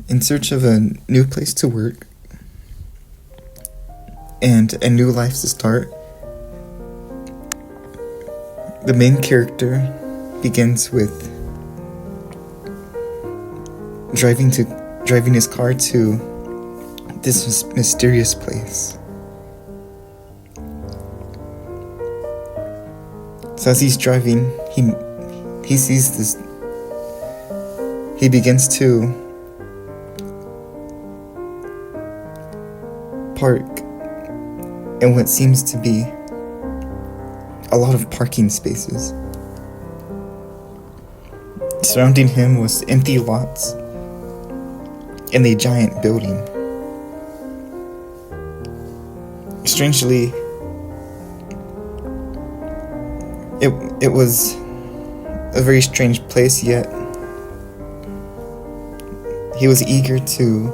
In search of a new place to work and a new life to start, the main character begins with driving his car to this mysterious place. So as he's driving, he sees this. He begins to park in what seems to be a lot of parking spaces. Surrounding him was empty lots and a giant building. Strangely, it was a very strange place, yet he was eager to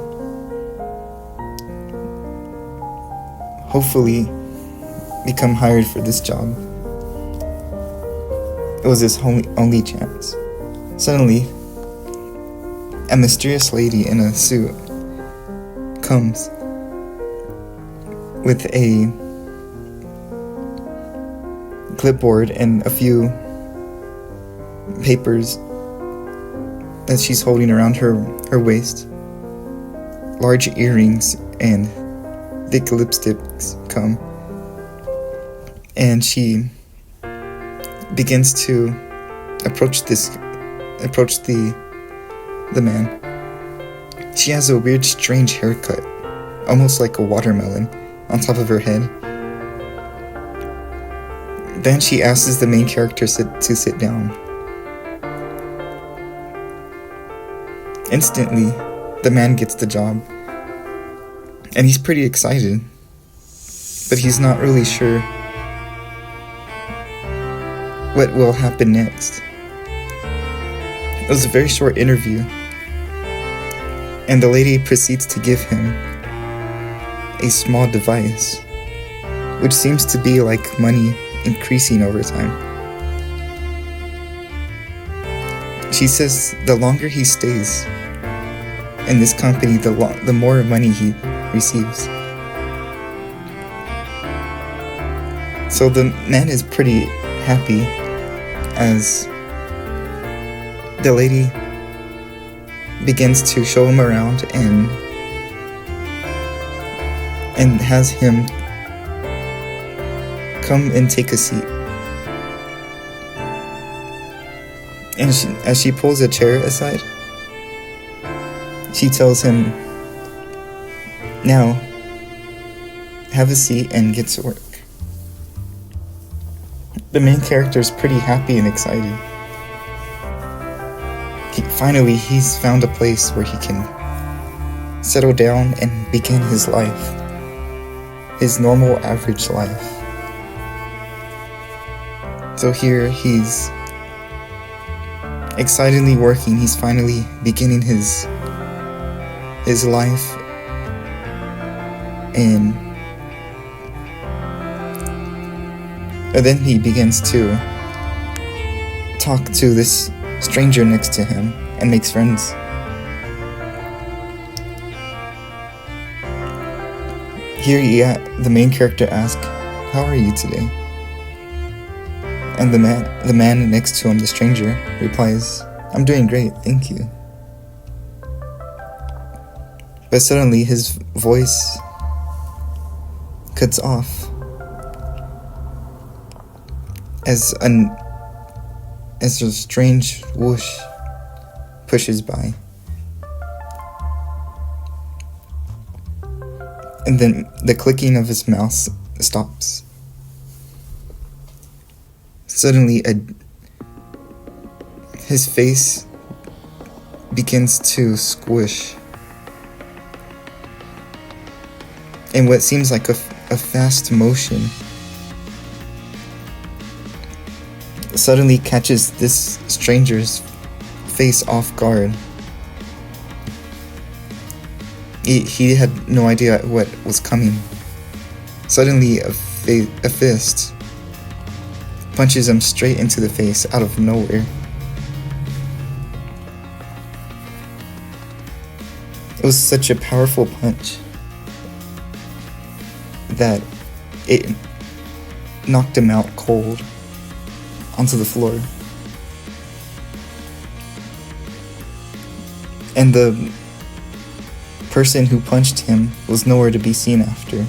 hopefully become hired for this job. It was his only chance. Suddenly, a mysterious lady in a suit comes with a clipboard and a few papers that she's holding around her waist. Large earrings and thick lipsticks come, and she begins to approach the man. She has a weird, strange haircut, almost like a watermelon, on top of her head. Then she asks the main character to sit down. Instantly, the man gets the job, and he's pretty excited, but he's not really sure what will happen next. It was a very short interview, and the lady proceeds to give him a small device, which seems to be like money increasing over time. She says the longer he stays in this company, the more money he receives. So the man is pretty happy as the lady begins to show him around and has him come and take a seat. And as she pulls a chair aside, she tells him, "Now, have a seat and get to work." The main character is pretty happy and excited. Finally, he's found a place where he can settle down and begin his life, his normal, average life. So here he's excitedly working. He's finally beginning his life, and then he begins to talk to this stranger next to him and makes friends. Here the main character asks, "How are you today?" And the man next to him, the stranger, replies, "I'm doing great, thank you." But suddenly his voice cuts off as a strange whoosh pushes by. And then the clicking of his mouse stops. Suddenly, his face begins to squish in what seems like a fast motion. Suddenly catches this stranger's face off guard. He had no idea what was coming. Suddenly, a fist punches him straight into the face out of nowhere. It was such a powerful punch that it knocked him out cold onto the floor. And the person who punched him was nowhere to be seen after.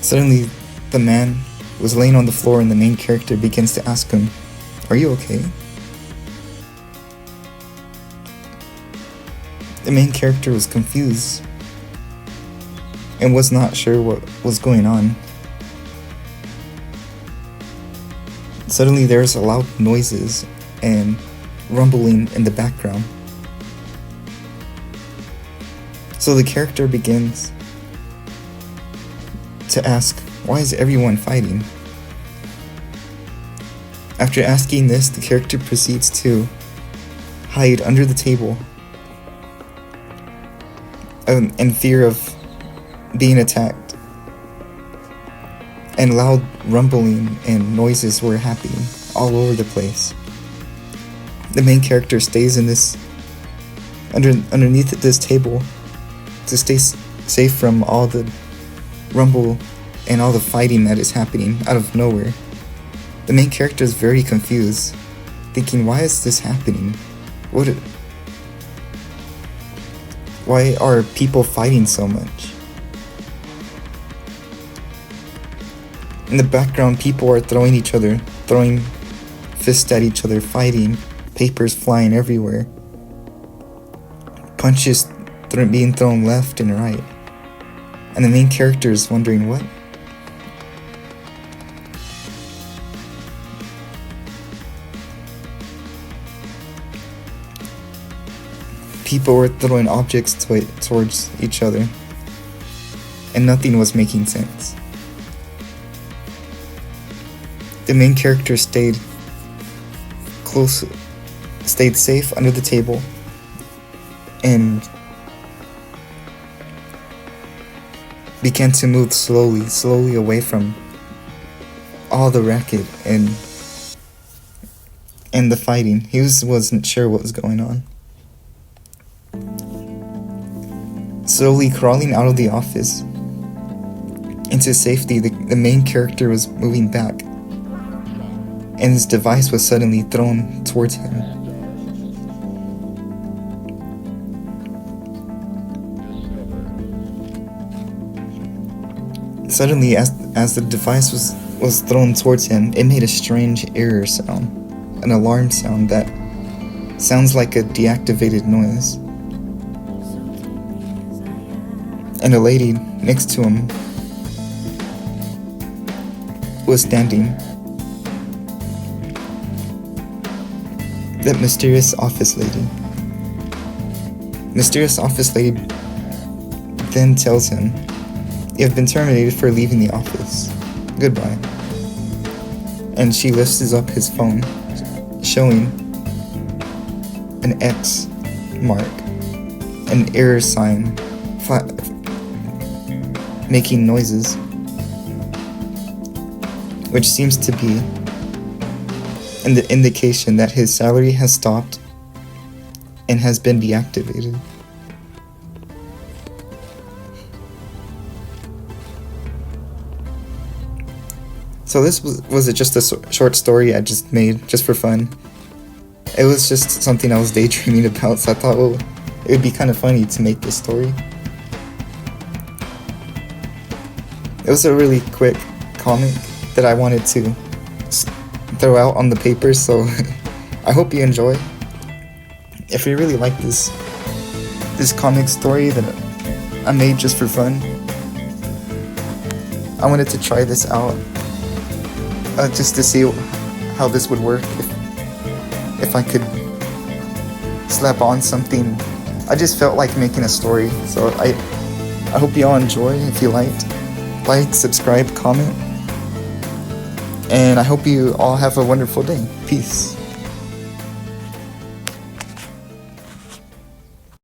Suddenly, the man was laying on the floor and the main character begins to ask him, "Are you okay?" The main character was confused and was not sure what was going on. Suddenly there's loud noises and rumbling in the background. So the character begins to ask, why is everyone fighting? After asking this, the character proceeds to hide under the table in fear of being attacked. And loud rumbling and noises were happening all over the place. The main character stays in this underneath this table to stay safe from all the rumble and all the fighting that is happening out of nowhere. The main character is very confused, thinking, why is this happening? Why are people fighting so much? In the background, people are throwing fists at each other, fighting, papers flying everywhere, punches being thrown left and right. And the main character is wondering, what? People were throwing objects towards each other, and nothing was making sense. The main character stayed safe under the table and began to move slowly away from all the racket and the fighting. He wasn't sure what was going on. Slowly crawling out of the office into safety, the main character was moving back, and his device was suddenly thrown towards him. Suddenly, as the device was thrown towards him, it made a strange error sound, an alarm sound that sounds like a deactivated noise. And a lady next to him was standing. That mysterious office lady. Mysterious office lady then tells him, "You have been terminated for leaving the office. Goodbye." And she lifts up his phone, showing an X mark, an error sign, making noises, which seems to be the indication that his salary has stopped and has been deactivated. So this was just a short story I just made just for fun. It was just something I was daydreaming about, so I thought, well, it would be kind of funny to make this story. It was a really quick comic that I wanted to throw out on the paper, so I hope you enjoy. If you really like this comic story that I made just for fun, I wanted to try this out just to see how this would work if I could slap on something. I just felt like making a story, so I hope you all enjoy. If you liked, like, subscribe, comment, and I hope you all have a wonderful day. Peace.